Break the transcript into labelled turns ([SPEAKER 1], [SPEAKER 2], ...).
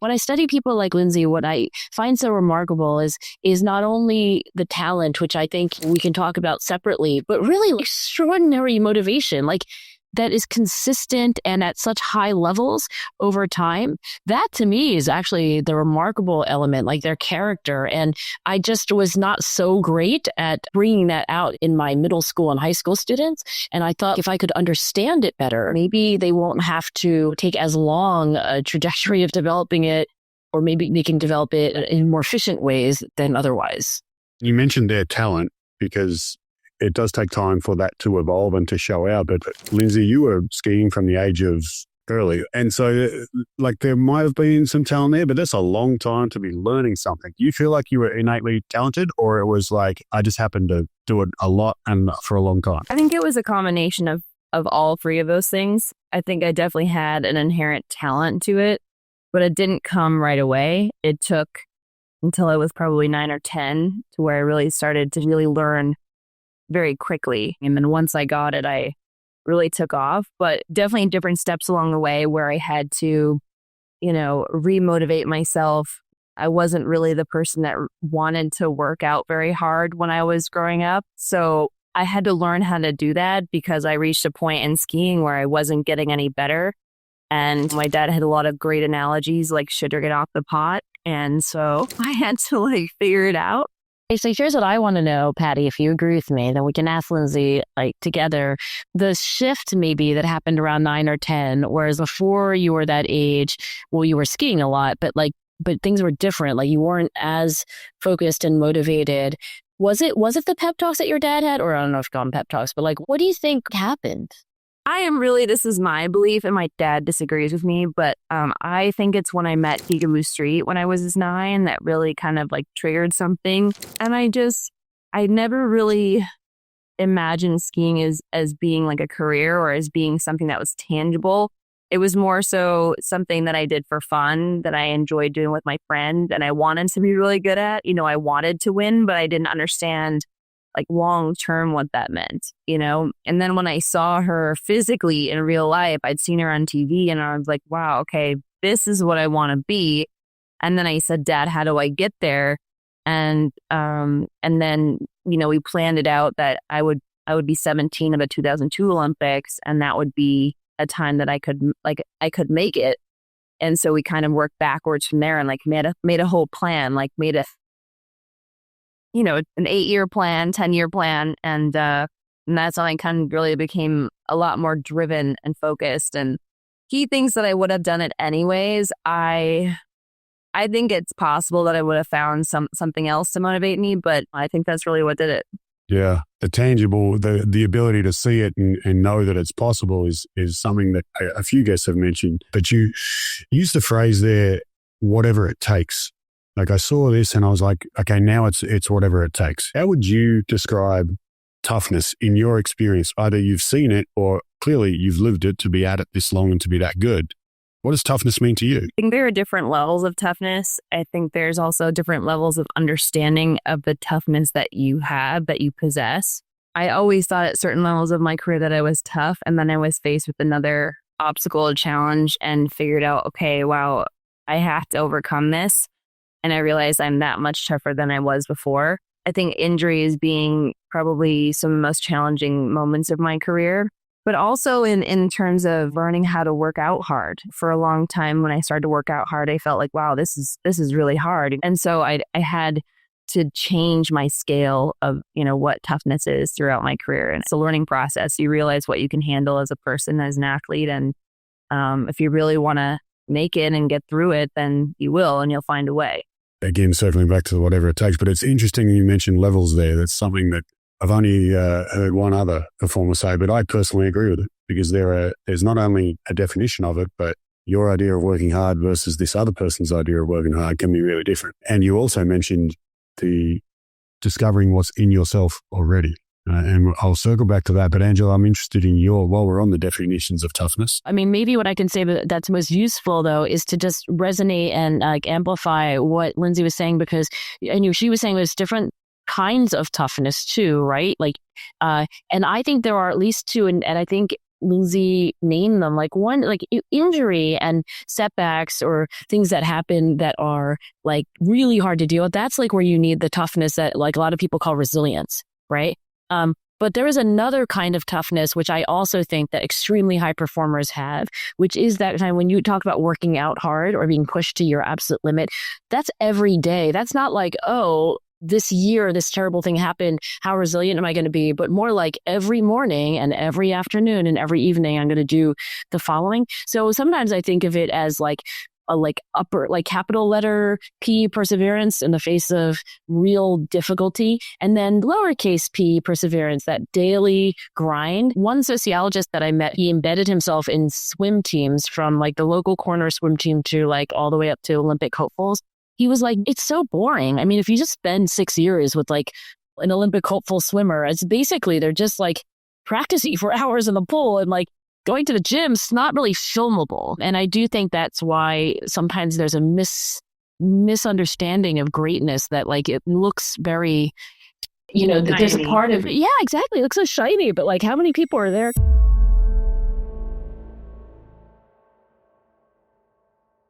[SPEAKER 1] When I study people like Lindsey, what I find so remarkable is not only the talent, which I think we can talk about separately, but really extraordinary motivation. Like that is consistent and at such high levels over time. That to me is actually the remarkable element, like their character. And I just was not so great at bringing that out in my middle school and high school students. And I thought if I could understand it better, maybe they won't have to take as long a trajectory of developing it, or maybe they can develop it in more efficient ways than otherwise.
[SPEAKER 2] You mentioned their talent because it does take time for that to evolve and to show out. But Lindsey, you were skiing from the age of early. And so like there might have been some talent there, but that's a long time to be learning something. Do you feel like you were innately talented, or it was like, I just happened to do it a lot and for a long time?
[SPEAKER 3] I think it was a combination of all three of those things. I think I definitely had an inherent talent to it, but it didn't come right away. It took until I was probably 9 or 10 to where I really started to really learn very quickly. And then once I got it, I really took off, but definitely different steps along the way where I had to, remotivate myself. I wasn't really the person that wanted to work out very hard when I was growing up. So I had to learn how to do that because I reached a point in skiing where I wasn't getting any better. And my dad had a lot of great analogies like sugar get off the pot. And so I had to figure it out.
[SPEAKER 1] So here's what I want to know, Patty, if you agree with me, then we can ask Lindsey together, the shift maybe that happened around 9 or 10, whereas before you were that age, well, you were skiing a lot, but things were different. Like you weren't as focused and motivated. Was it the pep talks that your dad had? Or I don't know if you call them pep talks, but what do you think happened?
[SPEAKER 3] This is my belief, and my dad disagrees with me, but I think it's when I met Picabo Street when I was 9 that really kind of triggered something. And I never really imagined skiing as being a career or as being something that was tangible. It was more so something that I did for fun, that I enjoyed doing with my friend, and I wanted to be really good at. I wanted to win, but I didn't understand long term what that meant, And then when I saw her physically in real life, I'd seen her on TV and I was like, wow, okay, this is what I want to be. And then I said, Dad, how do I get there? And then, we planned it out that I would be 17 of the 2002 Olympics, and that would be a time that I could make it. And so we kind of worked backwards from there and made a whole plan, made a an 8-year plan, 10-year plan. And that's when I kind of really became a lot more driven and focused. And he thinks that I would have done it anyways. I think it's possible that I would have found something else to motivate me, but I think that's really what did it.
[SPEAKER 2] Yeah. The tangible, the ability to see it and know that it's possible is something that a few guests have mentioned. But you used the phrase there, whatever it takes. I saw this and I was like, okay, now it's whatever it takes. How would you describe toughness in your experience? Either you've seen it or clearly you've lived it to be at it this long and to be that good. What does toughness mean to you?
[SPEAKER 3] I think there are different levels of toughness. I think there's also different levels of understanding of the toughness that you have, that you possess. I always thought at certain levels of my career that I was tough, and then I was faced with another obstacle or challenge and figured out, okay, wow, I have to overcome this. And I realized I'm that much tougher than I was before. I think injuries being probably some of the most challenging moments of my career, but also in terms of learning how to work out hard. For a long time, when I started to work out hard, I felt like, wow, this is really hard. And so I had to change my scale of, what toughness is throughout my career. And it's a learning process. You realize what you can handle as a person, as an athlete. And if you really want to make it and get through it, then you will, and you'll find a way.
[SPEAKER 2] Again, circling back to whatever it takes, but it's interesting you mentioned levels there. That's something that I've only heard one other performer say, but I personally agree with it because there's not only a definition of it, but your idea of working hard versus this other person's idea of working hard can be really different. And you also mentioned the discovering what's in yourself already. And I'll circle back to that. But Angela, I'm interested in while we're on the definitions of toughness.
[SPEAKER 1] I mean, maybe what I can say that's most useful, though, is to just resonate and amplify what Lindsey was saying, because I knew she was saying there's different kinds of toughness too, right? And I think there are at least two. And I think Lindsey named them, like injury and setbacks or things that happen that are like really hard to deal with. That's like where you need the toughness that like a lot of people call resilience, right? But there is another kind of toughness, which I also think that extremely high performers have, which is that time when you talk about working out hard or being pushed to your absolute limit, that's every day. That's not like, oh, this year, this terrible thing happened. How resilient am I going to be? But more like every morning and every afternoon and every evening, I'm going to do the following. So sometimes I think of it as like a upper, like capital letter P, perseverance in the face of real difficulty, and then lowercase p, perseverance, that daily grind. One sociologist that I met, he embedded himself in swim teams from like the local corner swim team to like all the way up to Olympic hopefuls. He was like, it's so boring. I mean, if you just spend 6 years with like an Olympic hopeful swimmer, it's basically they're just like practicing for hours in the pool and like going to the gym. It's not really filmable. And I do think that's why sometimes there's a misunderstanding of greatness, that like it looks very, that there's a part of it. Yeah, exactly. It looks so shiny, but like how many people are there?